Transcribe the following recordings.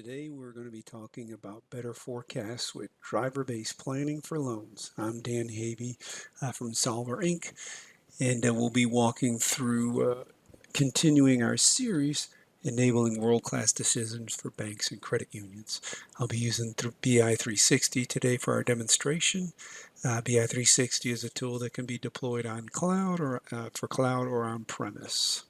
Today we're going to be talking about better forecasts with driver-based planning for loans. I'm Dan Havey from Solver Inc. and we'll be walking through continuing our series enabling world-class decisions for banks and credit unions. I'll be using BI 360 today for our demonstration. BI 360 is a tool that can be deployed on cloud or for cloud or on premise.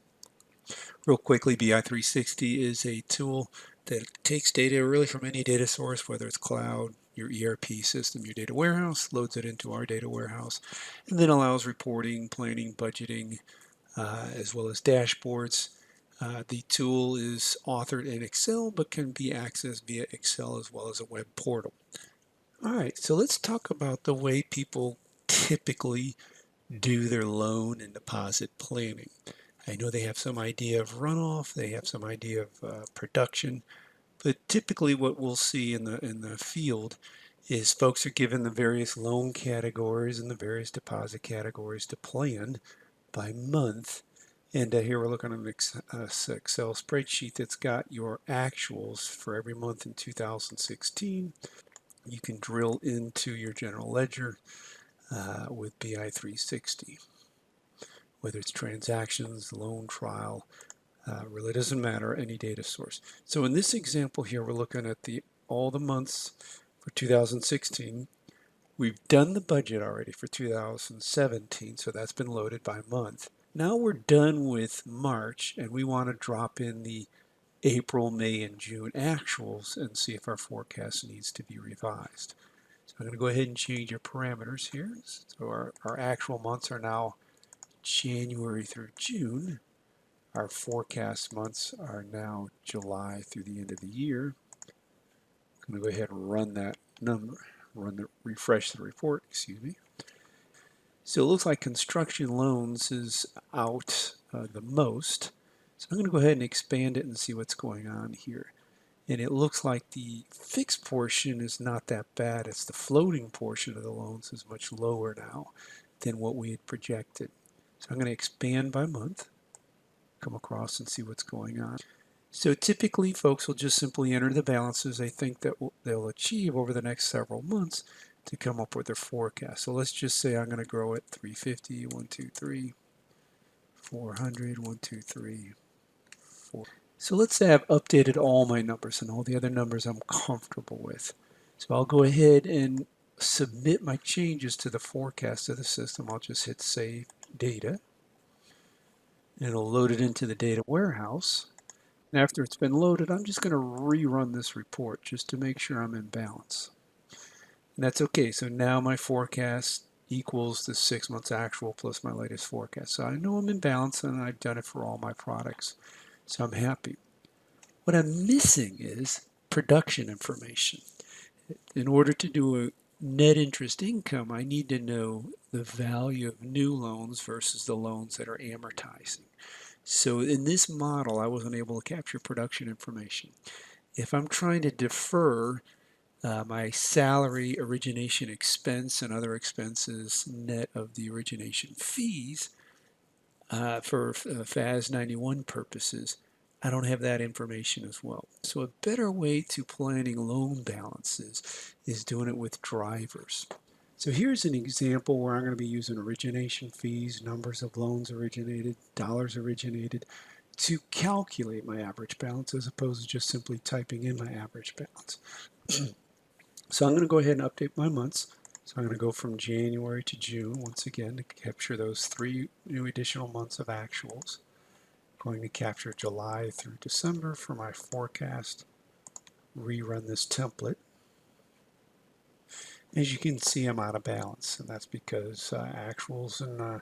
Real quickly, BI 360 is a tool that takes data really from any data source, whether it's cloud, your ERP system, your data warehouse, loads it into our data warehouse, and then allows reporting, planning, budgeting, as well as dashboards. The tool is authored in Excel, but can be accessed via Excel as well as a web portal. All right, so let's talk about the way people typically do their loan and deposit planning. I know they have some idea of runoff, they have some idea of production, but typically what we'll see in the field is folks are given the various loan categories and the various deposit categories to plan by month. And here we're looking at an Excel spreadsheet that's got your actuals for every month in 2016. You can drill into your general ledger with BI 360. Whether it's transactions, loan trial, really doesn't matter, any data source. So in this example here, we're looking at all the months for 2016. We've done the budget already for 2017, so that's been loaded by month. Now we're done with March, and we want to drop in the April, May, and June actuals and see if our forecast needs to be revised. So I'm going to go ahead and change your parameters here. So our actual months are now January through June. Our forecast months are now July through the end of the year. I'm going to go ahead and run that number, refresh the report, excuse me. So it looks like construction loans is out the most. So I'm going to go ahead and expand it and see what's going on here. And it looks like the fixed portion is not that bad. It's the floating portion of the loans is much lower now than what we had projected. So I'm going to expand by month, come across and see what's going on. So typically folks will just simply enter the balances they think that they'll achieve over the next several months to come up with their forecast. So let's just say I'm going to grow at 350, 1, 2, 3, 400, 1, 2, 3, 4. So let's say I've updated all my numbers and all the other numbers I'm comfortable with. So I'll go ahead and submit my changes to the forecast of the system. I'll just hit Save Data. And it'll load it into the data warehouse. And after it's been loaded, I'm just going to rerun this report just to make sure I'm in balance. And that's okay. So now my forecast equals the 6 months actual plus my latest forecast. So I know I'm in balance and I've done it for all my products. So I'm happy. What I'm missing is production information. In order to do a net interest income, I need to know the value of new loans versus the loans that are amortizing. So in this model, I wasn't able to capture production information. If I'm trying to defer my salary, origination expense, and other expenses net of the origination fees for FAS 91 purposes, I don't have that information as well. So a better way to planning loan balances is doing it with drivers. So here's an example where I'm going to be using origination fees, numbers of loans originated, dollars originated, to calculate my average balance as opposed to just simply typing in my average balance. So I'm going to go ahead and update my months. So I'm going to go from January to June once again to capture those 3 new additional months of actuals. I'm going to capture July through December for my forecast. Rerun this template. As you can see, I'm out of balance, and that's because actuals and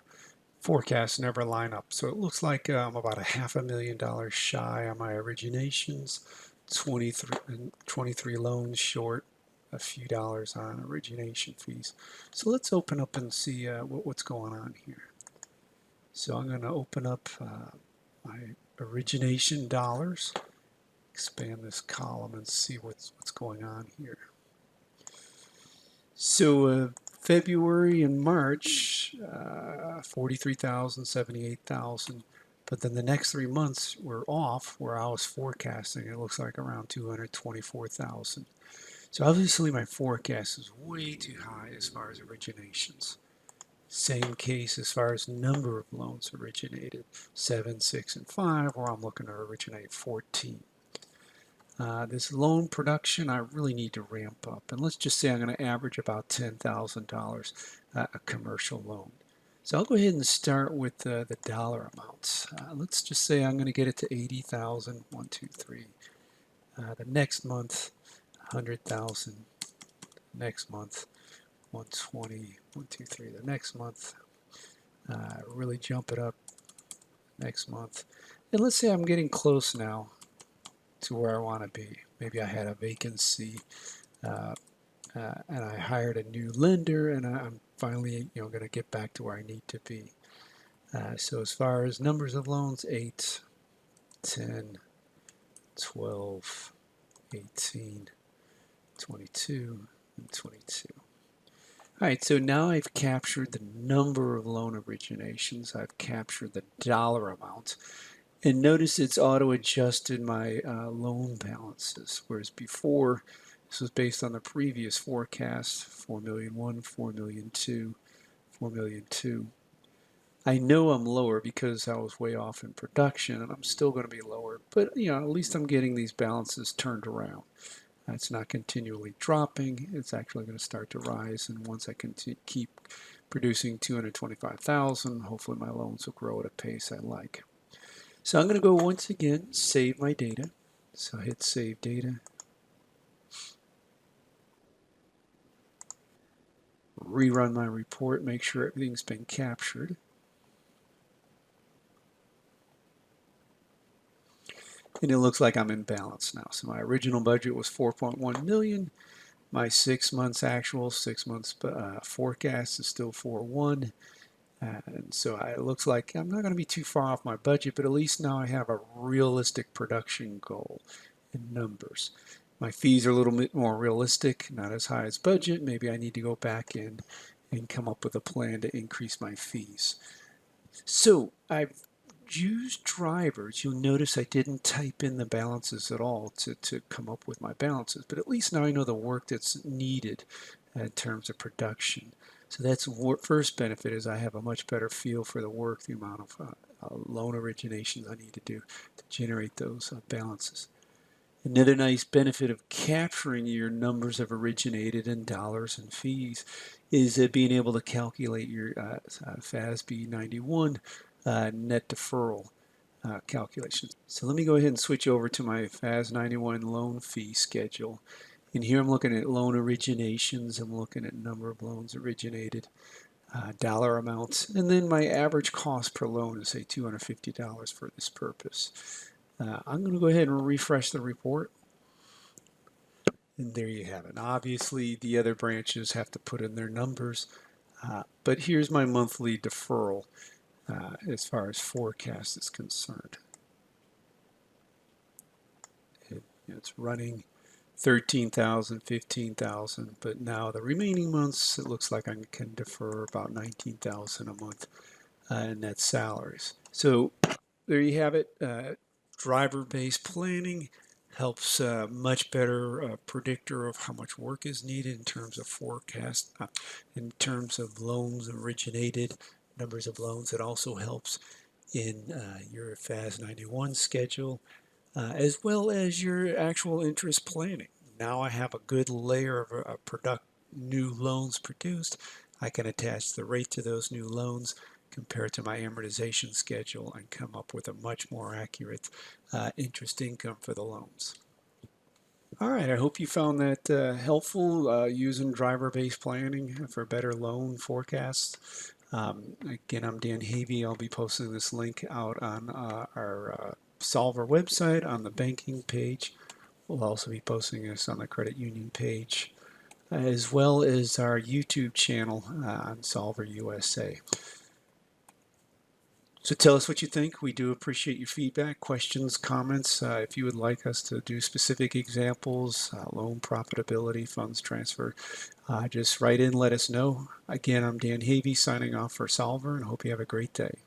forecasts never line up. So it looks like I'm about $500,000 shy on my originations, 23 loans short, a few dollars on origination fees. So let's open up and see what's going on here. So I'm going to open up my origination dollars, expand this column and see what's going on here. So February and March, 43,000, 78,000 But then the next 3 months were off where I was forecasting. It looks like around 224,000. So obviously my forecast is way too high as far as originations. Same case as far as number of loans originated, 7, 6, and 5, where I'm looking to originate 14. This loan production, I really need to ramp up. And let's just say I'm going to average about $10,000 a commercial loan. So I'll go ahead and start with the dollar amounts. Let's just say I'm going to get it to 80,000, 1, 2, 3. The next month, 100,000. Next month, 120, 1, 2, 3. The next month, really jump it up next month. And let's say I'm getting close now to where I want to be. Maybe I had a vacancy and I hired a new lender, and I'm finally going to get back to where I need to be. So as far as numbers of loans, 8, 10, 12, 18, 22, and 22. All right, so now I've captured the number of loan originations. I've captured the dollar amount. And notice it's auto-adjusted my loan balances, whereas before, this was based on the previous forecast, 4,000,001, 4,000,002, 4,000,002. I know I'm lower because I was way off in production, and I'm still going to be lower, but at least I'm getting these balances turned around. It's not continually dropping. It's actually going to start to rise, and once I can keep producing 225,000, hopefully my loans will grow at a pace I like. So I'm going to go once again, save my data. So hit save data. Rerun my report, make sure everything's been captured. And it looks like I'm in balance now. So my original budget was 4.1 million. My 6 months actual, 6 months forecast is still 4.1. And so it looks like I'm not going to be too far off my budget, but at least now I have a realistic production goal in numbers. My fees are a little bit more realistic, not as high as budget. Maybe I need to go back in and come up with a plan to increase my fees. So I've used drivers. You'll notice I didn't type in the balances at all to come up with my balances, but at least now I know the work that's needed in terms of production. So that's first benefit is I have a much better feel for the work, the amount of loan originations I need to do to generate those balances. Another nice benefit of capturing your numbers of originated in dollars and fees is being able to calculate your FASB 91 net deferral calculations. So let me go ahead and switch over to my FAS 91 loan fee schedule. And here I'm looking at loan originations. I'm looking at number of loans originated, dollar amounts, and then my average cost per loan is say $250 for this purpose. I'm going to go ahead and refresh the report. And there you have it. Obviously, the other branches have to put in their numbers, but here's my monthly deferral as far as forecast is concerned. It's running 13,000, 15,000, but now the remaining months, it looks like I can defer about 19,000 a month in net salaries. So there you have it. Driver-based planning helps much better predictor of how much work is needed in terms of forecast, in terms of loans originated, numbers of loans. It also helps in your FAS 91 schedule, as well as your actual interest planning. Now I have a good layer of new loans produced. I can attach the rate to those new loans compared to my amortization schedule and come up with a much more accurate interest income for the loans. All right, I hope you found that helpful using driver-based planning for better loan forecasts. Again, I'm Dan Havey. I'll be posting this link out on our Solver website on the banking page. We'll also be posting this on the credit union page, as well as our YouTube channel on Solver USA. So tell us what you think. We do appreciate your feedback, questions, comments. If you would like us to do specific examples, loan profitability, funds transfer, just write in, let us know. Again, I'm Dan Havey signing off for Solver, and hope you have a great day.